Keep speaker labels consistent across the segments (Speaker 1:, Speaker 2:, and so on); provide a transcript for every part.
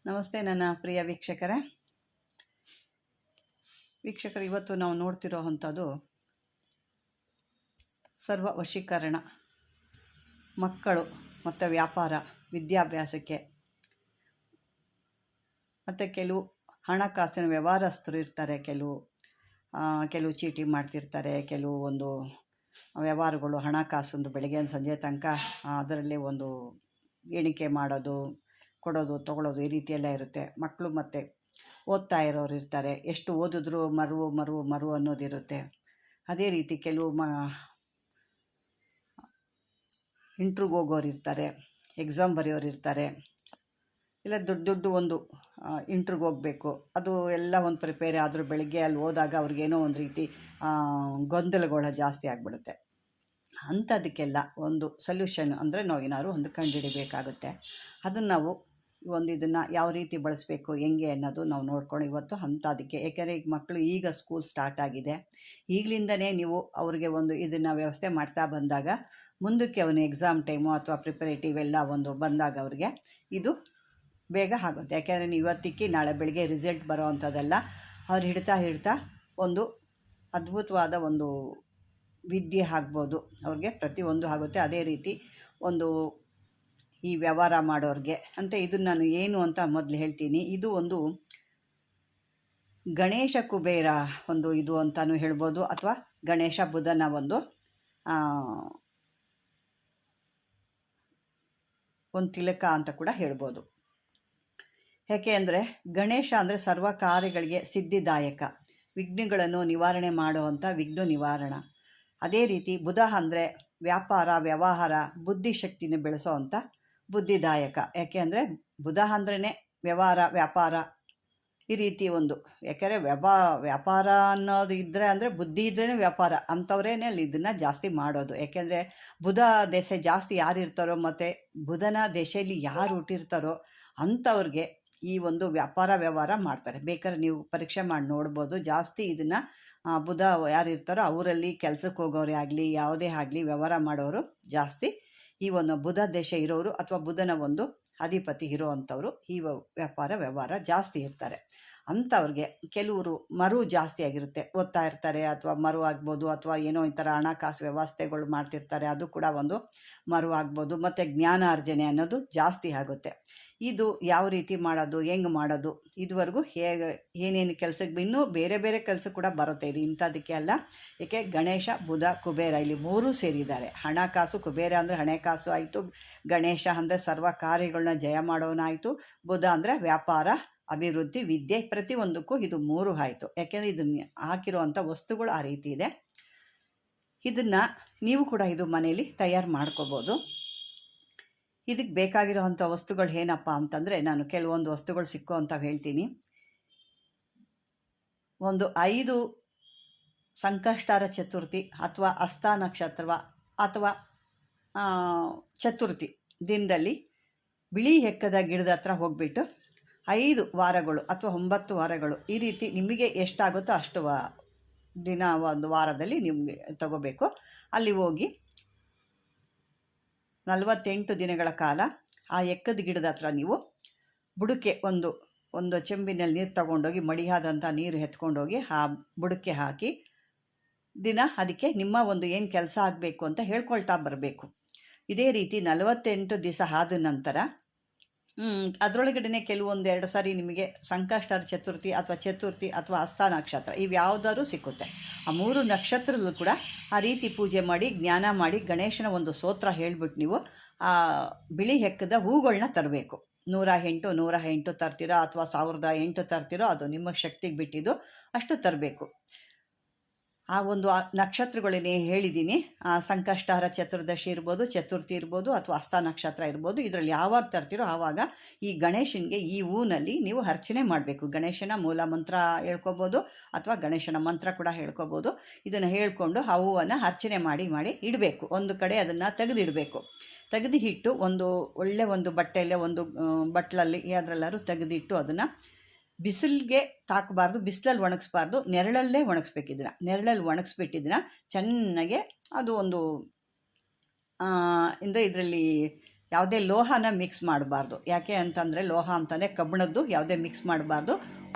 Speaker 1: ನಮಸ್ತೆ ನನ್ನ ಪ್ರಿಯ ವೀಕ್ಷಕರೇ. ಇವತ್ತು ನಾವು ನೋಡ್ತಿರೋ ಅಂಥದ್ದು ಸರ್ವ ವಶೀಕರಣ, ಮಕ್ಕಳು ಮತ್ತು ವ್ಯಾಪಾರ, ವಿದ್ಯಾಭ್ಯಾಸಕ್ಕೆ ಮತ್ತು ಕೆಲವು ಹಣಕಾಸಿನ ವ್ಯವಹಾರಸ್ಥರು ಇರ್ತಾರೆ. ಕೆಲವು ಚೀಟಿ ಮಾಡ್ತಿರ್ತಾರೆ. ಕೆಲವು ಒಂದು ವ್ಯವಹಾರಗಳು ಹಣಕಾಸೊಂದು ಬೆಳಗ್ಗೆ ಸಂಜೆ ತನಕ ಅದರಲ್ಲೇ ಒಂದು ಎಣಿಕೆ ಮಾಡೋದು, ಕೊಡೋದು, ತೊಗೊಳ್ಳೋದು, ಈ ರೀತಿಯೆಲ್ಲ ಇರುತ್ತೆ. ಮಕ್ಕಳು ಮತ್ತು ಓದ್ತಾ ಇರೋರು ಇರ್ತಾರೆ. ಎಷ್ಟು ಓದಿದ್ರು ಮರು ಅನ್ನೋದಿರುತ್ತೆ. ಅದೇ ರೀತಿ ಕೆಲವು ಇಂಟ್ರ್ಯೂಗೆ ಹೋಗೋರು ಇರ್ತಾರೆ, ಎಕ್ಸಾಮ್ ಬರೆಯೋರು ಇರ್ತಾರೆ. ಇಲ್ಲ ದೊಡ್ಡ ಒಂದು ಇಂಟ್ರ್ಯೂಗೆ ಹೋಗಬೇಕು, ಅದು ಎಲ್ಲ ಒಂದು ಪ್ರಿಪೇರ್ ಆದರೂ ಬೆಳಗ್ಗೆ ಅಲ್ಲಿ ಹೋದಾಗ ಅವ್ರಿಗೇನೋ ಒಂದು ರೀತಿ ಗೊಂದಲಗಳು ಜಾಸ್ತಿ ಆಗಿಬಿಡುತ್ತೆ. ಅಂಥದಕ್ಕೆಲ್ಲ ಒಂದು ಸೊಲ್ಯೂಷನ್ ಅಂದರೆ ನಾವು ಏನಾದ್ರು ಒಂದು ಕಂಡುಹಿಡಿಬೇಕಾಗುತ್ತೆ. ಅದನ್ನು ನಾವು ಇದನ್ನು ಯಾವ ರೀತಿ ಬಳಸಬೇಕು, ಹೆಂಗೆ ಅನ್ನೋದು ನಾವು ನೋಡ್ಕೊಂಡು ಇವತ್ತು ಅಂಥದಕ್ಕೆ. ಯಾಕೆಂದರೆ ಈಗ ಮಕ್ಕಳು ಈಗ ಸ್ಕೂಲ್ ಸ್ಟಾರ್ಟ್ ಆಗಿದೆ. ಈಗಲಿಂದನೇ ನೀವು ಅವ್ರಿಗೆ ಒಂದು ಇದನ್ನು ವ್ಯವಸ್ಥೆ ಮಾಡ್ತಾ ಬಂದಾಗ ಮುಂದಕ್ಕೆ ಅವನು ಎಕ್ಸಾಮ್ ಟೈಮು ಅಥವಾ ಪ್ರಿಪರೇಟಿವ್ ಎಲ್ಲ ಒಂದು ಬಂದಾಗ ಅವ್ರಿಗೆ ಇದು ಬೇಗ ಆಗುತ್ತೆ. ಯಾಕೆಂದರೆ ನೀವು ಇವತ್ತಿಕ್ಕಿ ನಾಳೆ ಬೆಳಗ್ಗೆ ರಿಸಲ್ಟ್ ಬರೋ ಅಂಥದ್ದೆಲ್ಲ ಅವ್ರು ಹಿಡ್ತಾ ಒಂದು ಅದ್ಭುತವಾದ ಒಂದು ವಿದ್ಯೆ ಆಗ್ಬೋದು ಅವ್ರಿಗೆ, ಪ್ರತಿಯೊಂದು ಆಗುತ್ತೆ. ಅದೇ ರೀತಿ ಒಂದು ಈ ವ್ಯವಹಾರ ಮಾಡೋರಿಗೆ ಅಂತ ಇದನ್ನು ನಾನು ಏನು ಅಂತ ಮೊದಲು ಹೇಳ್ತೀನಿ. ಇದು ಒಂದು ಗಣೇಶ ಕುಬೇರ ಒಂದು ಇದು ಅಂತಲೂ ಹೇಳ್ಬೋದು, ಅಥವಾ ಗಣೇಶ ಬುಧನ ಒಂದು ತಿಲಕ ಅಂತ ಕೂಡ ಹೇಳ್ಬೋದು. ಯಾಕೆ ಅಂದರೆ ಗಣೇಶ ಅಂದರೆ ಸರ್ವ ಕಾರ್ಯಗಳಿಗೆ ಸಿದ್ಧಿದಾಯಕ, ವಿಘ್ನಗಳನ್ನು ನಿವಾರಣೆ ಮಾಡುವಂಥ ವಿಘ್ನ ನಿವಾರಣ. ಅದೇ ರೀತಿ ಬುಧ ಅಂದರೆ ವ್ಯಾಪಾರ, ವ್ಯವಹಾರ, ಬುದ್ಧಿಶಕ್ತಿನ ಬೆಳೆಸೋ ಅಂಥ ಬುದ್ಧಿದಾಯಕ. ಯಾಕೆ ಅಂದರೆ ಬುಧ ಅಂದ್ರೇ ವ್ಯವಹಾರ, ವ್ಯಾಪಾರ, ಈ ರೀತಿ ಒಂದು. ಯಾಕೆಂದರೆ ವ್ಯಾಪಾರ ಅನ್ನೋದು ಇದ್ದರೆ ಅಂದರೆ ಬುದ್ಧಿ ಇದ್ರೇ ವ್ಯಾಪಾರ ಅಂಥವ್ರೇನೆ ಅಲ್ಲಿ ಇದನ್ನು ಜಾಸ್ತಿ ಮಾಡೋದು. ಯಾಕೆಂದರೆ ಬುಧ ದೆಸೆ ಜಾಸ್ತಿ ಯಾರು ಇರ್ತಾರೋ ಮತ್ತು ಬುಧನ ದೆಸೆಯಲ್ಲಿ ಯಾರು ಹುಟ್ಟಿರ್ತಾರೋ ಅಂಥವ್ರಿಗೆ ಈ ಒಂದು ವ್ಯವಹಾರ ಮಾಡ್ತಾರೆ. ಬೇಕಾದ್ರೆ ನೀವು ಪರೀಕ್ಷೆ ಮಾಡಿ ನೋಡ್ಬೋದು. ಜಾಸ್ತಿ ಇದನ್ನು ಬುಧ ಯಾರು ಇರ್ತಾರೋ ಅವರಲ್ಲಿ ಕೆಲಸಕ್ಕೆ ಹೋಗೋರೇ ಆಗಲಿ, ಯಾವುದೇ ಆಗಲಿ ವ್ಯವಹಾರ ಮಾಡೋರು ಜಾಸ್ತಿ ಈ ಒಂದು ಬುಧ ದೆಸೆ ಇರೋರು ಅಥವಾ ಬುಧನ ಒಂದು ಅಧಿಪತಿ ಇರೋ ಅಂಥವ್ರು ಈ ವ್ಯವಹಾರ ಜಾಸ್ತಿ ಇರ್ತಾರೆ. ಅಂಥವ್ರಿಗೆ ಕೆಲವರು ಮರು ಜಾಸ್ತಿ ಆಗಿರುತ್ತೆ, ಓದ್ತಾ ಇರ್ತಾರೆ, ಅಥವಾ ಮರು ಆಗ್ಬೋದು, ಅಥವಾ ಏನೋ ಈ ಥರ ಹಣಕಾಸು ವ್ಯವಸ್ಥೆಗಳು ಮಾಡ್ತಿರ್ತಾರೆ, ಅದು ಕೂಡ ಒಂದು ಮರು ಆಗ್ಬೋದು. ಮತ್ತು ಜ್ಞಾನಾರ್ಜನೆ ಅನ್ನೋದು ಜಾಸ್ತಿ ಆಗುತ್ತೆ. ಇದು ಯಾವ ರೀತಿ ಮಾಡೋದು, ಹೆಂಗೆ ಮಾಡೋದು, ಇದುವರೆಗೂ ಏನೇನು ಕೆಲಸಕ್ಕೆ ಇನ್ನೂ ಬೇರೆ ಕೆಲಸ ಕೂಡ ಬರುತ್ತೆ ಇದು ಇಂಥದಕ್ಕೆ ಅಲ್ಲ. ಏಕೆ ಗಣೇಶ, ಬುಧ, ಕುಬೇರ ಇಲ್ಲಿ ಮೂರೂ ಸೇರಿದ್ದಾರೆ. ಹಣಕಾಸು, ಕುಬೇರ ಅಂದರೆ ಹಣಕಾಸು ಆಯಿತು, ಗಣೇಶ ಅಂದರೆ ಸರ್ವ ಕಾರ್ಯಗಳನ್ನ ಜಯ ಮಾಡೋನಾಯಿತು, ಬುಧ ಅಂದರೆ ವ್ಯಾಪಾರ, ಅಭಿವೃದ್ಧಿ, ವಿದ್ಯೆ, ಪ್ರತಿಯೊಂದಕ್ಕೂ ಇದು ಮೂರು ಆಯಿತು. ಯಾಕೆಂದರೆ ಇದನ್ನು ಹಾಕಿರುವಂಥ ವಸ್ತುಗಳು ಆ ರೀತಿ ಇದೆ. ಇದನ್ನು ನೀವು ಕೂಡ ಇದು ಮನೆಯಲ್ಲಿ ತಯಾರು ಮಾಡ್ಕೋಬೋದು. ಇದಕ್ಕೆ ಬೇಕಾಗಿರೋವಂಥ ವಸ್ತುಗಳು ಏನಪ್ಪ ಅಂತಂದರೆ, ನಾನು ಕೆಲವೊಂದು ವಸ್ತುಗಳು ಸಿಕ್ಕೋ ಅಂತ ಹೇಳ್ತೀನಿ. ಒಂದು 5 ಸಂಕಷ್ಟಾರ ಚತುರ್ಥಿ ಅಥವಾ ಹಸ್ತ ನಕ್ಷತ್ರ ಅಥವಾ ಚತುರ್ಥಿ ದಿನದಲ್ಲಿ ಬಿಳಿ ಹೆಕ್ಕದ ಗಿಡದ ಹತ್ರ ಹೋಗಿಬಿಟ್ಟು 5 ವಾರಗಳು ಅಥವಾ 9 ವಾರಗಳು ಈ ರೀತಿ ನಿಮಗೆ ಎಷ್ಟಾಗುತ್ತೋ ಅಷ್ಟು ದಿನ ಒಂದು ವಾರದಲ್ಲಿ ನಿಮಗೆ ತಗೋಬೇಕು. ಅಲ್ಲಿ ಹೋಗಿ 48 ದಿನಗಳ ಕಾಲ ಆ ಎಕ್ಕದ ಗಿಡದ ಹತ್ರ ನೀವು ಬುಡಕ್ಕೆ ಒಂದು ಚೆಂಬಿನಲ್ಲಿ ನೀರು ತಗೊಂಡೋಗಿ, ಮಡಿಯಾದಂಥ ನೀರು ಎತ್ಕೊಂಡೋಗಿ ಆ ಬುಡಕ್ಕೆ ಹಾಕಿ ದಿನ ಅದಕ್ಕೆ ನಿಮ್ಮ ಒಂದು ಏನು ಕೆಲಸ ಆಗಬೇಕು ಅಂತ ಹೇಳ್ಕೊಳ್ತಾ ಬರಬೇಕು. ಇದೇ ರೀತಿ 48 ದಿವಸ ಆದ ನಂತರ ಅದರೊಳಗಡೆ ಕೆಲವೊಂದು 2 ಸಾರಿ ನಿಮಗೆ ಸಂಕಷ್ಟಾರ ಚತುರ್ಥಿ ಅಥವಾ ಹಸ್ತ ನಕ್ಷತ್ರ ಇವು ಯಾವುದಾದ್ರೂ ಸಿಕ್ಕುತ್ತೆ. ಆ 3 ನಕ್ಷತ್ರದಲ್ಲೂ ಕೂಡ ಆ ರೀತಿ ಪೂಜೆ ಮಾಡಿ, ಜ್ಞಾನ ಮಾಡಿ, ಗಣೇಶನ ಒಂದು ಸ್ತೋತ್ರ ಹೇಳಿಬಿಟ್ಟು ನೀವು ಆ ಬಿಳಿ ಹೆಕ್ಕದ ಹೂಗಳನ್ನ ತರಬೇಕು. 108 ತರ್ತೀರೋ ಅಥವಾ 1008 ತರ್ತೀರೋ ಅದು ನಿಮ್ಮ ಶಕ್ತಿಗೆ ಬಿಟ್ಟಿದ್ದು, ಅಷ್ಟು ತರಬೇಕು. ಆ ಒಂದು ನಕ್ಷತ್ರಗಳನ್ನೇ ಹೇಳಿದ್ದೀನಿ. ಸಂಕಷ್ಟಾರ ಚತುರ್ದಶಿ ಇರ್ಬೋದು, ಚತುರ್ಥಿ ಇರ್ಬೋದು, ಅಥವಾ ಹಸ್ತ ನಕ್ಷತ್ರ ಇರ್ಬೋದು. ಇದರಲ್ಲಿ ಯಾವಾಗ ತರ್ತೀರೋ ಆವಾಗ ಈ ಗಣೇಶನಿಗೆ ಈ ಹೂನಲ್ಲಿ ನೀವು ಅರ್ಚನೆ ಮಾಡಬೇಕು. ಗಣೇಶನ ಮೂಲ ಮಂತ್ರ ಹೇಳ್ಕೊಬೋದು ಅಥವಾ ಗಣೇಶನ ಮಂತ್ರ ಕೂಡ ಹೇಳ್ಕೊಬೋದು. ಇದನ್ನು ಹೇಳ್ಕೊಂಡು ಆ ಹೂವನ್ನು ಅರ್ಚನೆ ಮಾಡಿ ಇಡಬೇಕು. ಒಂದು ಕಡೆ ಅದನ್ನು ತೆಗೆದಿಡಬೇಕು. ತೆಗೆದಿಟ್ಟು ಒಂದು ಒಳ್ಳೆ ಒಂದು ಬಟ್ಟೆಯಲ್ಲೇ ಒಂದು ಬಟ್ಲಲ್ಲಿ ಯಾವುದ್ರಲ್ಲಾದ್ರೂ ತೆಗೆದಿಟ್ಟು ಅದನ್ನು ಬಿಸಿಲಿಗೆ ತಾಕಬಾರ್ದು, ಬಿಸಿಲಲ್ಲಿ ಒಣಗಿಸ್ಬಾರ್ದು, ನೆರಳಲ್ಲೇ ಒಣಗಿಸ್ಬೇಕು. ನೆರಳಲ್ಲಿ ಒಣಗಿಸ್ಬಿಟ್ಟಿದ್ದನ್ನ ಚೆನ್ನಾಗೆ ಅದು ಒಂದು ಅಂದರೆ ಇದರಲ್ಲಿ ಯಾವುದೇ ಲೋಹನ ಮಿಕ್ಸ್ ಮಾಡಬಾರ್ದು. ಯಾಕೆ ಅಂತಂದರೆ ಲೋಹ ಅಂತಂದರೆ ಕಬ್ಬಿಣದ್ದು ಯಾವುದೇ ಮಿಕ್ಸ್ ಮಾಡಬಾರ್ದು.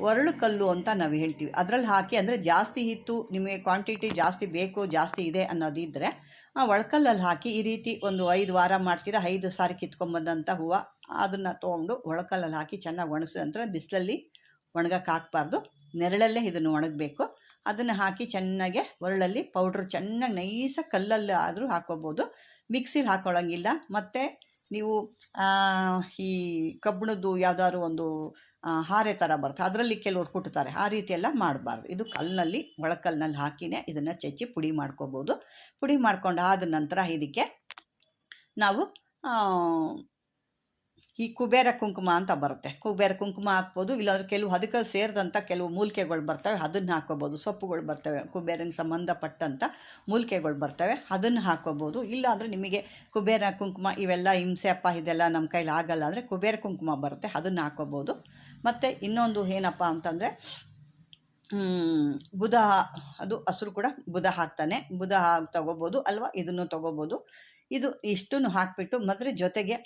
Speaker 1: ಒರಳು ಕಲ್ಲು ಅಂತ ನಾವು ಹೇಳ್ತೀವಿ, ಅದರಲ್ಲಿ ಹಾಕಿ. ಅಂದರೆ ಜಾಸ್ತಿ ಇತ್ತು, ನಿಮಗೆ ಕ್ವಾಂಟಿಟಿ ಜಾಸ್ತಿ ಬೇಕು, ಜಾಸ್ತಿ ಇದೆ ಅನ್ನೋದಿದ್ದರೆ ಆ ಒಳಕಲ್ಲಲ್ಲಿ ಹಾಕಿ ಈ ರೀತಿ ಒಂದು 5 ವಾರ ಮಾಡ್ತೀರಾ, 5 ಸಾರಿ ಕಿತ್ಕೊಂಬಂದಂಥ ಹೂವು ಅದನ್ನು ತೊಗೊಂಡು ಒಳಕಲ್ಲಲ್ಲಿ ಹಾಕಿ ಚೆನ್ನಾಗಿ ಒಣಗಿಸಿದ ನಂತರ ಬಿಸಿಲಲ್ಲಿ ಒಣಗಕ್ಕೆ ಹಾಕಬಾರ್ದು, ನೆರಳಲ್ಲೇ ಇದನ್ನು ಒಣಗಬೇಕು. ಅದನ್ನು ಹಾಕಿ ಚೆನ್ನಾಗೆ ಒರಳಲ್ಲಿ ಪೌಡ್ರ್ ಚೆನ್ನಾಗಿ ನೈಸಾಗಿ ಕಲ್ಲಲ್ಲಿ ಆದರೂ ಹಾಕ್ಕೋಬೋದು, ಮಿಕ್ಸಿಲಿ ಹಾಕ್ಕೊಳ್ಳೋಂಗಿಲ್ಲ. ಮತ್ತು ನೀವು ಈ ಕಬ್ಬಿಣದ್ದು ಯಾವುದಾದ್ರು ಒಂದು ಹಾರೆ ಥರ ಬರುತ್ತೆ, ಅದರಲ್ಲಿ ಕೆಲವ್ರು ಕುಟ್ತಾರೆ, ಆ ರೀತಿ ಎಲ್ಲ ಮಾಡಬಾರ್ದು. ಇದು ಕಲ್ಲಿನಲ್ಲಿ ಒಳಕಲ್ಲಿನಲ್ಲಿ ಹಾಕಿನೇ ಇದನ್ನು ಚೆಚ್ಚಿ ಪುಡಿ ಮಾಡ್ಕೋಬೋದು. ಪುಡಿ ಮಾಡ್ಕೊಂಡು ಆದ ನಂತರ ಇದಕ್ಕೆ ನಾವು ಈ ಕುಬೇರ ಕುಂಕುಮ ಅಂತ ಬರುತ್ತೆ, ಕುಬೇರ ಕುಂಕುಮ ಹಾಕ್ಬೋದು. ಇಲ್ಲಾಂದ್ರೆ ಕೆಲವು ಅದಕ್ಕೆ ಸೇರಿದಂಥ ಕೆಲವು ಮೂಲಿಕೆಗಳು ಬರ್ತವೆ, ಅದನ್ನು ಹಾಕ್ಕೋಬೋದು. ಸೊಪ್ಪುಗಳು ಬರ್ತವೆ, ಕುಬೇರನಿಗೆ ಸಂಬಂಧಪಟ್ಟಂಥ ಮೂಲಿಕೆಗಳು ಬರ್ತವೆ, ಅದನ್ನು ಹಾಕ್ಕೋಬೋದು. ಇಲ್ಲಾಂದರೆ ನಿಮಗೆ ಕುಬೇರ ಕುಂಕುಮ ಇವೆಲ್ಲ ಹಿಂಸೆ ಅಪ್ಪ ಇದೆಲ್ಲ ನಮ್ಮ ಕೈಲಿ ಆಗಲ್ಲ ಅಂದರೆ ಕುಬೇರ ಕುಂಕುಮ ಬರುತ್ತೆ, ಅದನ್ನು ಹಾಕ್ಕೋಬೋದು. ಮತ್ತು ಇನ್ನೊಂದು ಏನಪ್ಪ ಅಂತಂದರೆ ಬುಧ, ಅದು ಹಸ್ರು ಕೂಡ ಬುಧ ಹಾಕ್ತಾನೆ, ಬುಧ ತೊಗೋಬೋದು ಅಲ್ವಾ, ಇದನ್ನು ತೊಗೋಬೋದು. ಇದು ಇಷ್ಟನ್ನು ಹಾಕಿಬಿಟ್ಟು ಮೊದಲು ಜೊತೆಗೆ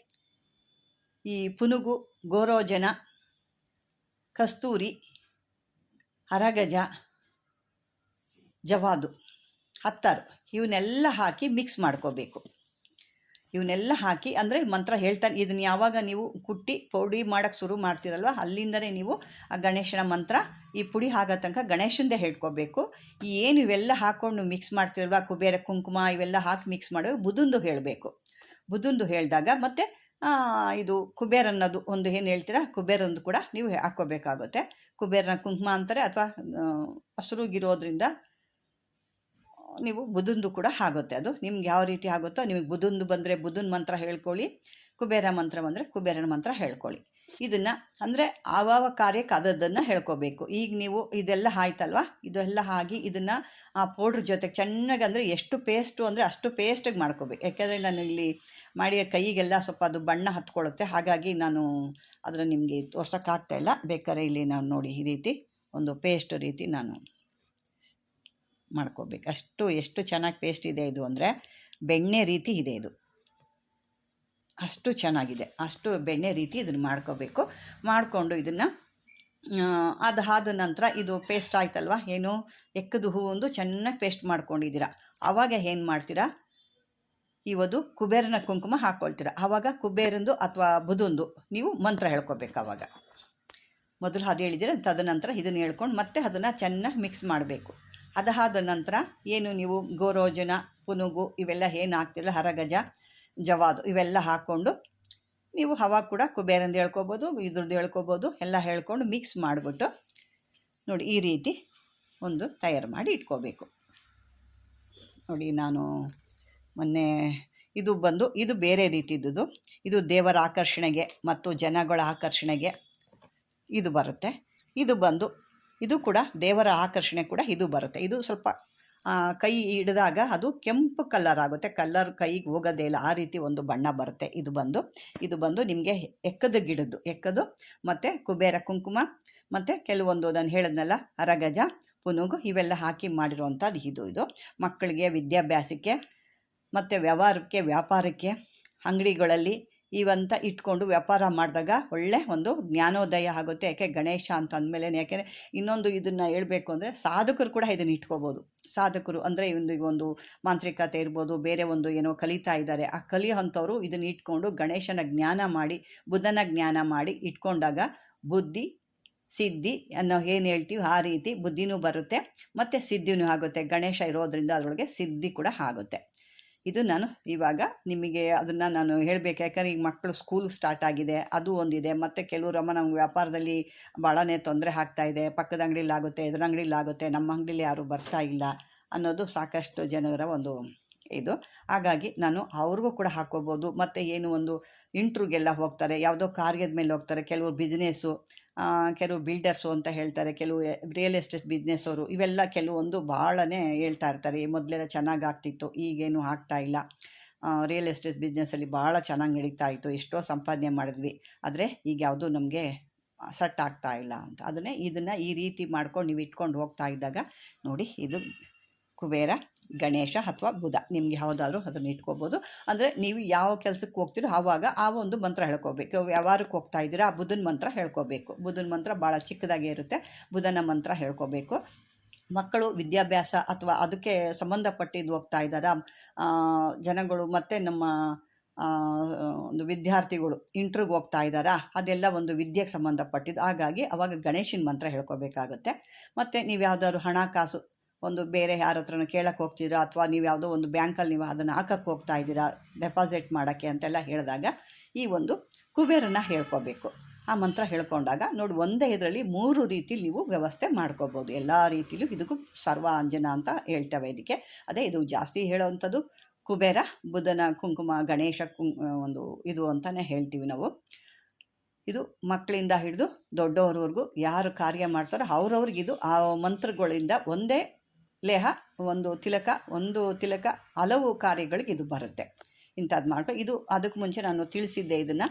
Speaker 1: ಈ ಪುನುಗು, ಗೋರೋಜನ, ಕಸ್ತೂರಿ, ಅರಗಜ, ಜವಾದು, ಹತ್ತಾರು ಇವನ್ನೆಲ್ಲ ಹಾಕಿ ಮಿಕ್ಸ್ ಮಾಡ್ಕೋಬೇಕು. ಇವನ್ನೆಲ್ಲ ಹಾಕಿ ಅಂದರೆ ಮಂತ್ರ ಹೇಳ್ತಾನೆ. ಇದನ್ನು ಯಾವಾಗ ನೀವು ಕುಟ್ಟಿ ಪುಡಿ ಮಾಡೋಕ್ಕೆ ಶುರು ಮಾಡ್ತೀರಲ್ವ, ಅಲ್ಲಿಂದನೇ ನೀವು ಆ ಗಣೇಶನ ಮಂತ್ರ ಈ ಪುಡಿ ಆಗೋ ತನಕ ಗಣೇಶಂದೇ ಹೇಳ್ಕೊಬೇಕು. ಏನು ಇವೆಲ್ಲ ಹಾಕ್ಕೊಂಡು ಮಿಕ್ಸ್ ಮಾಡ್ತೀರಲ್ವ, ಕುಬೇರ ಕುಂಕುಮ ಇವೆಲ್ಲ ಹಾಕಿ ಮಿಕ್ಸ್ ಮಾಡುವಾಗ ಬುಧಂದು ಹೇಳಬೇಕು. ಬುಧಂದು ಹೇಳಿದಾಗ ಮತ್ತು ಇದು ಕುಬೇರ ಅನ್ನೋದು ಒಂದು ಏನು ಹೇಳ್ತೀರಾ, ಕುಬೇರಂದು ಕೂಡ ನೀವು ಹಾಕ್ಕೋಬೇಕಾಗುತ್ತೆ. ಕುಬೇರನ ಕುಂಕುಮ ಅಂತಾರೆ, ಅಥವಾ ಹಸಿರುಗಿರೋದ್ರಿಂದ ನೀವು ಬುಧಂದು ಕೂಡ ಆಗುತ್ತೆ. ಅದು ನಿಮ್ಗೆ ಯಾವ ರೀತಿ ಆಗುತ್ತೋ, ನಿಮಗೆ ಬುಧಂದು ಬಂದರೆ ಬುಧನ ಮಂತ್ರ ಹೇಳ್ಕೊಳ್ಳಿ, ಕುಬೇರ ಮಂತ್ರ ಬಂದರೆ ಕುಬೇರನ ಮಂತ್ರ ಹೇಳ್ಕೊಳ್ಳಿ. ಇದನ್ನು ಅಂದರೆ ಆವಾವ ಕಾರ್ಯಕ್ಕೆ ಅದನ್ನು ಹೇಳ್ಕೋಬೇಕು. ಈಗ ನೀವು ಇದೆಲ್ಲ ಆಯ್ತಲ್ವ, ಇದೆಲ್ಲ ಆಗಿ ಇದನ್ನು ಆ ಪೌಡ್ರ್ ಜೊತೆಗೆ ಚೆನ್ನಾಗಿ, ಅಂದರೆ ಎಷ್ಟು ಪೇಸ್ಟು ಅಂದರೆ ಅಷ್ಟು ಪೇಸ್ಟಾಗಿ ಮಾಡ್ಕೋಬೇಕು. ಯಾಕೆಂದರೆ ನಾನು ಇಲ್ಲಿ ಮಾಡಿ ಕೈಗೆಲ್ಲ ಸ್ವಲ್ಪ ಅದು ಬಣ್ಣ ಹತ್ಕೊಳ್ಳುತ್ತೆ, ಹಾಗಾಗಿ ನಾನು ಅದನ್ನು ನಿಮಗೆ ತೋರ್ಸೋಕ್ಕಾಗ್ತಾಯಿಲ್ಲ. ಬೇಕಾದ್ರೆ ಇಲ್ಲಿ ನಾವು ನೋಡಿ ಈ ರೀತಿ ಒಂದು ಪೇಸ್ಟ್ ರೀತಿ ನಾನು ಮಾಡ್ಕೋಬೇಕು. ಎಷ್ಟು ಚೆನ್ನಾಗಿ ಪೇಸ್ಟ್ ಇದೆ ಇದು ಅಂದರೆ ಬೆಣ್ಣೆ ರೀತಿ ಇದೆ ಇದು, ಅಷ್ಟು ಚೆನ್ನಾಗಿದೆ. ಅಷ್ಟು ಬೆಣ್ಣೆ ರೀತಿ ಇದನ್ನು ಮಾಡ್ಕೋಬೇಕು. ಮಾಡಿಕೊಂಡು ಇದನ್ನು ಅದಾದ ನಂತರ ಇದು ಪೇಸ್ಟ್ ಆಯ್ತಲ್ವ, ಏನು ಎಕ್ಕದ ಹೂವೊಂದು ಚೆನ್ನಾಗಿ ಪೇಸ್ಟ್ ಮಾಡ್ಕೊಂಡಿದ್ದೀರಾ, ಆವಾಗ ಏನು ಮಾಡ್ತೀರಾ, ಇವತ್ತು ಕುಬೇರನ ಕುಂಕುಮ ಹಾಕ್ಕೊಳ್ತೀರಾ. ಆವಾಗ ಕುಬೇರಂದು ಅಥವಾ ಬುಧಂದು ನೀವು ಮಂತ್ರ ಹೇಳ್ಕೊಬೇಕು. ಆವಾಗ ಮೊದಲು ಅದು ಹೇಳಿದ್ದೀರ, ತದನಂತರ ಇದನ್ನು ಹೇಳ್ಕೊಂಡು ಮತ್ತೆ ಅದನ್ನು ಚೆನ್ನಾಗಿ ಮಿಕ್ಸ್ ಮಾಡಬೇಕು. ಅದಾದ ನಂತರ ಏನು ನೀವು ಗೋರೋಜನ, ಪುನುಗು ಇವೆಲ್ಲ ಏನು ಹಾಕ್ತಿರಲ್ಲ, ಹರಗಜ, ಜವಾದು ಇವೆಲ್ಲ ಹಾಕ್ಕೊಂಡು ನೀವು ಹವಾ ಕೂಡ ಕುಬೇರಂದು ಹೇಳ್ಕೊಬೋದು, ಇದ್ರದ್ದು ಹೇಳ್ಕೊಬೋದು, ಎಲ್ಲ ಹೇಳ್ಕೊಂಡು ಮಿಕ್ಸ್ ಮಾಡಿಬಿಟ್ಟು ನೋಡಿ ಈ ರೀತಿ ಒಂದು ತಯಾರು ಮಾಡಿ ಇಟ್ಕೋಬೇಕು. ನೋಡಿ ನಾನು ಮೊನ್ನೆ ಇದು ಬೇರೆ ರೀತಿದ್ದು, ಇದು ದೇವರ ಆಕರ್ಷಣೆಗೆ ಮತ್ತು ಜನಗಳ ಆಕರ್ಷಣೆಗೆ ಇದು ಬರುತ್ತೆ. ಇದು ಕೂಡ ದೇವರ ಆಕರ್ಷಣೆ ಕೂಡ ಇದು ಬರುತ್ತೆ. ಇದು ಸ್ವಲ್ಪ ಕೈ ಹಿಡಿದಾಗ ಅದು ಕೆಂಪು ಕಲರ್ ಆಗುತ್ತೆ, ಕಲರ್ ಕೈಗೆ ಹೋಗೋದೇ ಇಲ್ಲ, ಆ ರೀತಿ ಒಂದು ಬಣ್ಣ ಬರುತ್ತೆ. ಇದು ಬಂದು ನಿಮಗೆ ಎಕ್ಕದ ಗಿಡದ್ದು, ಎಕ್ಕದು ಮತ್ತು ಕುಬೇರ ಕುಂಕುಮ ಮತ್ತು ಕೆಲವೊಂದು ನಾನು ಹೇಳಿದ್ನಲ್ಲ ಅರಗಜ, ಪುನುಗು ಇವೆಲ್ಲ ಹಾಕಿ ಮಾಡಿರುವಂಥದ್ದು ಇದು ಮಕ್ಕಳಿಗೆ ವಿದ್ಯಾಭ್ಯಾಸಕ್ಕೆ ಮತ್ತು ವ್ಯಾಪಾರಕ್ಕೆ ಅಂಗಡಿಗಳಲ್ಲಿ ಇವಂತ ಇಟ್ಕೊಂಡು ವ್ಯಾಪಾರ ಮಾಡಿದಾಗ ಒಳ್ಳೆ ಒಂದು ಜ್ಞಾನೋದಯ ಆಗುತ್ತೆ. ಯಾಕೆ ಗಣೇಶ ಅಂತ ಅಂದಮೇಲೆ, ಯಾಕೆಂದರೆ ಇನ್ನೊಂದು ಇದನ್ನು ಹೇಳಬೇಕು ಅಂದರೆ ಸಾಧಕರು ಕೂಡ ಇದನ್ನು ಇಟ್ಕೋಬೋದು. ಸಾಧಕರು ಅಂದರೆ ಒಂದು ಮಾಂತ್ರಿಕತೆ ಇರ್ಬೋದು, ಬೇರೆ ಒಂದು ಏನೋ ಕಲಿತಾ ಇದ್ದಾರೆ, ಆ ಕಲಿಯೋಂಥವ್ರು ಇದನ್ನು ಇಟ್ಕೊಂಡು ಗಣೇಶನ ಜ್ಞಾನ ಮಾಡಿ, ಬುಧನ ಜ್ಞಾನ ಮಾಡಿ ಇಟ್ಕೊಂಡಾಗ ಬುದ್ಧಿ ಸಿದ್ಧಿ ಅನ್ನೋ ಏನು ಹೇಳ್ತೀವಿ ಆ ರೀತಿ ಬುದ್ಧಿನೂ ಬರುತ್ತೆ ಮತ್ತು ಸಿದ್ಧಿನೂ ಆಗುತ್ತೆ. ಗಣೇಶ ಇರೋದರಿಂದ ಅದರೊಳಗೆ ಸಿದ್ಧಿ ಕೂಡ ಆಗುತ್ತೆ. ಇದು ನಾನು ಇವಾಗ ನಿಮಗೆ ಅದನ್ನು ನಾನು ಹೇಳಬೇಕು. ಯಾಕಂದರೆ ಈಗ ಮಕ್ಕಳು ಸ್ಕೂಲ್ ಸ್ಟಾರ್ಟ್ ಆಗಿದೆ, ಅದು ಒಂದಿದೆ. ಮತ್ತು ಕೆಲವರಮ್ಮ ನಮ್ಗೆ ವ್ಯಾಪಾರದಲ್ಲಿ ಭಾಳನೇ ತೊಂದರೆ ಆಗ್ತಾಯಿದೆ, ಪಕ್ಕದ ಅಂಗಡಿಲಾಗುತ್ತೆ, ಎದುರು ಅಂಗಡಿಲಾಗುತ್ತೆ, ನಮ್ಮ ಅಂಗಡಿಲಿ ಯಾರೂ ಬರ್ತಾ ಇಲ್ಲ ಅನ್ನೋದು ಸಾಕಷ್ಟು ಜನರ ಒಂದು ಇದು. ಹಾಗಾಗಿ ನಾನು ಅವ್ರಿಗೂ ಕೂಡ ಹಾಕ್ಕೋಬೋದು. ಮತ್ತು ಏನು ಒಂದು ಇಂಟ್ರ್ಯೂಗೆಲ್ಲ ಹೋಗ್ತಾರೆ, ಯಾವುದೋ ಕಾರ್ಯದ ಮೇಲೆ ಹೋಗ್ತಾರೆ, ಕೆಲವರು ಬಿಸ್ನೆಸ್ಸು, ಕೆಲವು ಬಿಲ್ಡರ್ಸು ಅಂತ ಹೇಳ್ತಾರೆ, ಕೆಲವು ರಿಯಲ್ ಎಸ್ಟೇಟ್ ಬಿಸ್ನೆಸ್ಸವರು, ಇವೆಲ್ಲ ಕೆಲವೊಂದು ಭಾಳನೇ ಹೇಳ್ತಾ ಇರ್ತಾರೆ, ಮೊದಲೆಲ್ಲ ಚೆನ್ನಾಗಿ ಆಗ್ತಿತ್ತು, ಈಗೇನು ಆಗ್ತಾಯಿಲ್ಲ, ರಿಯಲ್ ಎಸ್ಟೇಟ್ ಬಿಸ್ನೆಸ್ಸಲ್ಲಿ ಭಾಳ ಚೆನ್ನಾಗಿ ನಡೀತಾ ಇತ್ತು, ಎಷ್ಟೋ ಸಂಪಾದನೆ ಮಾಡಿದ್ವಿ, ಆದರೆ ಈಗ ಯಾವುದೂ ನಮಗೆ ಸೆಟ್ ಆಗ್ತಾ ಇಲ್ಲ ಅಂತ. ಇದನ್ನು ಈ ರೀತಿ ಮಾಡ್ಕೊಂಡು ನೀವು ಇಟ್ಕೊಂಡು ಹೋಗ್ತಾ ಇದ್ದಾಗ ನೋಡಿ, ಇದು ಕುಬೇರ, ಗಣೇಶ ಅಥವಾ ಬುಧ, ನಿಮಗೆ ಯಾವುದಾದ್ರೂ ಅದನ್ನು ಇಟ್ಕೋಬೋದು. ಅಂದರೆ ನೀವು ಯಾವ ಕೆಲಸಕ್ಕೆ ಹೋಗ್ತೀರೋ ಆವಾಗ ಆ ಒಂದು ಮಂತ್ರ ಹೇಳ್ಕೋಬೇಕು. ವ್ಯವಹಾರಕ್ಕೆ ಹೋಗ್ತಾ ಇದ್ದೀರಾ, ಆ ಬುಧನ ಮಂತ್ರ ಹೇಳ್ಕೋಬೇಕು. ಬುಧನ ಮಂತ್ರ ಭಾಳ ಚಿಕ್ಕದಾಗೇ ಇರುತ್ತೆ, ಬುಧನ ಮಂತ್ರ ಹೇಳ್ಕೋಬೇಕು. ಮಕ್ಕಳು ವಿದ್ಯಾಭ್ಯಾಸ ಅಥವಾ ಅದಕ್ಕೆ ಸಂಬಂಧಪಟ್ಟಿದ್ದು ಹೋಗ್ತಾ ಇದ್ದಾರಾ ಜನಗಳು, ಮತ್ತು ನಮ್ಮ ಒಂದು ವಿದ್ಯಾರ್ಥಿಗಳು ಇಂಟ್ರಿಗೆ ಹೋಗ್ತಾ ಇದ್ದಾರಾ, ಅದೆಲ್ಲ ಒಂದು ವಿದ್ಯೆಗೆ ಸಂಬಂಧಪಟ್ಟಿದ್ದು. ಹಾಗಾಗಿ ಅವಾಗ ಗಣೇಶನ ಮಂತ್ರ ಹೇಳ್ಕೋಬೇಕಾಗತ್ತೆ. ಮತ್ತು ನೀವು ಯಾವುದಾದ್ರು ಹಣಕಾಸು ಒಂದು ಬೇರೆ ಯಾರ ಹತ್ರನೂ ಕೇಳಕ್ಕೆ ಹೋಗ್ತೀರಾ, ಅಥವಾ ನೀವು ಯಾವುದೋ ಒಂದು ಬ್ಯಾಂಕಲ್ಲಿ ನೀವು ಅದನ್ನು ಹಾಕಕ್ಕೆ ಹೋಗ್ತಾ ಇದ್ದೀರಾ ಡೆಪಾಸಿಟ್ ಮಾಡೋಕ್ಕೆ ಅಂತೆಲ್ಲ ಹೇಳಿದಾಗ ಈ ಒಂದು ಕುಬೇರನ ಹೇಳ್ಕೋಬೇಕು. ಆ ಮಂತ್ರ ಹೇಳ್ಕೊಂಡಾಗ ನೋಡಿ, ಒಂದೇ ಇದರಲ್ಲಿ 3 ರೀತಿಲಿ ನೀವು ವ್ಯವಸ್ಥೆ ಮಾಡ್ಕೋಬೋದು. ಎಲ್ಲ ರೀತಿಲೂ ಇದಕ್ಕೂ ಸರ್ವಾಂಜನ ಅಂತ ಹೇಳ್ತೇವೆ ಇದಕ್ಕೆ. ಅದೇ ಇದು ಜಾಸ್ತಿ ಹೇಳೋವಂಥದ್ದು ಕುಬೇರ, ಬುಧನ ಕುಂಕುಮ, ಗಣೇಶ ಒಂದು ಇದು ಅಂತಲೇ ಹೇಳ್ತೀವಿ ನಾವು. ಇದು ಮಕ್ಕಳಿಂದ ಹಿಡಿದು ದೊಡ್ಡವ್ರವರೆಗೂ ಯಾರು ಕಾರ್ಯ ಮಾಡ್ತಾರೋ ಅವ್ರವ್ರಿಗೆ ಇದು ಆ ಮಂತ್ರಗಳಿಂದ ಒಂದೇ ಲೇಹ, ಒಂದು ತಿಲಕ ಹಲವು ಕಾರ್ಯಗಳಿಗೆ ಇದು ಬರುತ್ತೆ. ಇಂಥದ್ದು ಮಾಡ್ಕೊ. ಇದು ಅದಕ್ಕೆ ಮುಂಚೆ ನಾನು ತಿಳಿಸಿದ್ದೆ, ಇದನ್ನು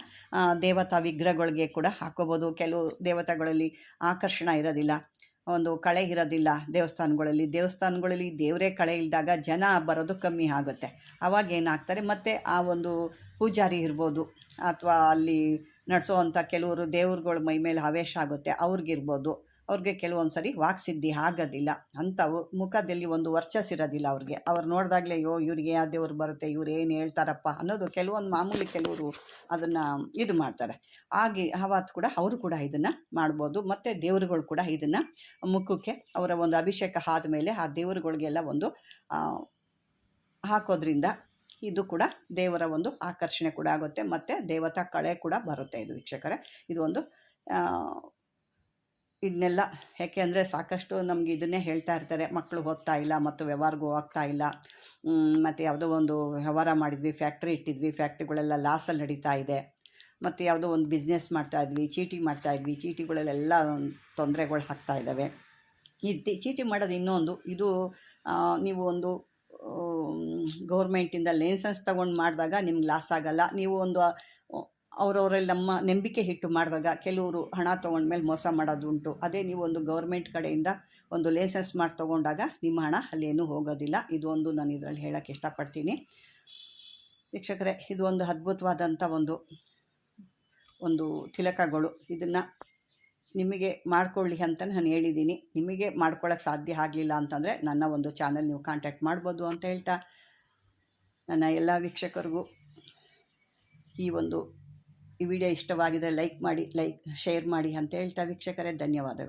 Speaker 1: ದೇವತಾ ವಿಗ್ರಹಗಳಿಗೆ ಕೂಡ ಹಾಕೋಬೋದು. ಕೆಲವು ದೇವತೆಗಳಲ್ಲಿ ಆಕರ್ಷಣೆ ಇರೋದಿಲ್ಲ, ಒಂದು ಕಳೆ ಇರೋದಿಲ್ಲ ದೇವಸ್ಥಾನಗಳಲ್ಲಿ ದೇವರೇ ಕಳೆ ಇಲ್ದಾಗ ಜನ ಬರೋದು ಕಮ್ಮಿ ಆಗುತ್ತೆ. ಆವಾಗ ಏನಾಗ್ತಾರೆ, ಮತ್ತು ಆ ಒಂದು ಪೂಜಾರಿ ಇರ್ಬೋದು ಅಥವಾ ಅಲ್ಲಿ ನಡೆಸೋವಂಥ ಕೆಲವರು ದೇವ್ರುಗಳ ಮೈ ಮೇಲೆ ಆವೇಶ ಆಗುತ್ತೆ, ಅವ್ರಿಗೆ ಕೆಲವೊಂದು ಸರಿ ವಾಕ್ಸಿದ್ಧಿ ಆಗೋದಿಲ್ಲ. ಅಂಥವು ಮುಖದಲ್ಲಿ ಒಂದು ವರ್ಚಸ್ಸಿರೋದಿಲ್ಲ ಅವ್ರಿಗೆ. ಅವ್ರು ನೋಡಿದಾಗಲೇ ಅಯ್ಯೋ ಇವ್ರಿಗೆ ಯಾವ ದೇವ್ರು ಬರುತ್ತೆ, ಇವ್ರು ಏನು ಹೇಳ್ತಾರಪ್ಪ ಅನ್ನೋದು ಕೆಲವೊಂದು ಮಾಮೂಲಿ ಕೆಲವರು ಅದನ್ನು ಇದು ಮಾಡ್ತಾರೆ. ಹಾಗೆ ಆವತ್ತು ಕೂಡ ಅವರು ಕೂಡ ಇದನ್ನು ಮಾಡ್ಬೋದು. ಮತ್ತು ದೇವರುಗಳು ಕೂಡ ಇದನ್ನು ಮುಖಕ್ಕೆ ಅವರ ಒಂದು ಅಭಿಷೇಕ ಆದಮೇಲೆ ಆ ದೇವರುಗಳಿಗೆಲ್ಲ ಒಂದು ಹಾಕೋದ್ರಿಂದ ಇದು ಕೂಡ ದೇವರ ಒಂದು ಆಕರ್ಷಣೆ ಕೂಡ ಆಗುತ್ತೆ, ಮತ್ತು ದೇವತಾ ಕಳೆ ಕೂಡ ಬರುತ್ತೆ. ಇದು ವೀಕ್ಷಕರೇ, ಇದು ಒಂದು ಇದನ್ನೆಲ್ಲ ಯಾಕೆ ಅಂದರೆ ಸಾಕಷ್ಟು ನಮಗೆ ಇದನ್ನೇ ಹೇಳ್ತಾ ಇರ್ತಾರೆ, ಮಕ್ಕಳು ಓದ್ತಾ ಇಲ್ಲ ಮತ್ತು ವ್ಯವಹಾರಗೂ ಹೋಗ್ತಾ ಇಲ್ಲ, ಮತ್ತು ಯಾವುದೋ ಒಂದು ವ್ಯವಹಾರ ಮಾಡಿದ್ವಿ, ಫ್ಯಾಕ್ಟ್ರಿ ಇಟ್ಟಿದ್ವಿ, ಫ್ಯಾಕ್ಟ್ರಿಗಳೆಲ್ಲ ಲಾಸಲ್ಲಿ ನಡೀತಾ ಇದೆ, ಮತ್ತು ಯಾವುದೋ ಒಂದು ಬಿಸ್ನೆಸ್ ಮಾಡ್ತಾಯಿದ್ವಿ, ಚೀಟಿಗಳಲ್ಲೆಲ್ಲ ತೊಂದರೆಗಳು ಆಗ್ತಾ ಇದ್ದಾವೆ. ಈ ಚೀಟಿ ಮಾಡೋದು ಇನ್ನೊಂದು, ಇದು ನೀವು ಒಂದು ಗೌರ್ಮೆಂಟಿಂದ ಲೈಸೆನ್ಸ್ ತೊಗೊಂಡು ಮಾಡಿದಾಗ ನಿಮ್ಗೆ ಲಾಸ್ ಆಗೋಲ್ಲ. ನೀವು ಒಂದು ಅವರವರಲ್ಲಿ ನಮ್ಮ ನಂಬಿಕೆ ಇಟ್ಟು ಮಾಡಿದಾಗ ಕೆಲವರು ಹಣ ತೊಗೊಂಡ್ಮೇಲೆ ಮೋಸ ಮಾಡೋದುಂಟು. ಅದೇ ನೀವು ಒಂದು ಗೌರ್ಮೆಂಟ್ ಕಡೆಯಿಂದ ಒಂದು ಲೈಸೆನ್ಸ್ ಮಾಡಿ ತೊಗೊಂಡಾಗ ನಿಮ್ಮ ಹಣ ಅಲ್ಲೇನೂ ಹೋಗೋದಿಲ್ಲ. ಇದು ಒಂದು ನಾನು ಇದರಲ್ಲಿ ಹೇಳೋಕ್ಕೆ ಇಷ್ಟಪಡ್ತೀನಿ ವೀಕ್ಷಕರೇ. ಇದು ಒಂದು ಅದ್ಭುತವಾದಂಥ ಒಂದು ತಿಲಕಗಳು. ಇದನ್ನು ನಿಮಗೆ ಮಾಡ್ಕೊಳ್ಳಿ ಅಂತ ನಾನು ಹೇಳಿದ್ದೀನಿ. ನಿಮಗೆ ಮಾಡ್ಕೊಳ್ಳೋಕ್ಕೆ ಸಾಧ್ಯ ಆಗಲಿಲ್ಲ ಅಂತಂದರೆ ನನ್ನ ಒಂದು ಚಾನಲ್ ನೀವು ಕಾಂಟ್ಯಾಕ್ಟ್ ಮಾಡ್ಬೋದು ಅಂತ ಹೇಳ್ತಾ, ನನ್ನ ಎಲ್ಲ ವೀಕ್ಷಕರಿಗೂ ಈ ವಿಡಿಯೋ ಇಷ್ಟವಾಗಿದ್ದರೆ ಲೈಕ್ ಮಾಡಿ, ಶೇರ್ ಮಾಡಿ ಅಂತ ಹೇಳ್ತಾ ವೀಕ್ಷಕರೇ, ಧನ್ಯವಾದಗಳು.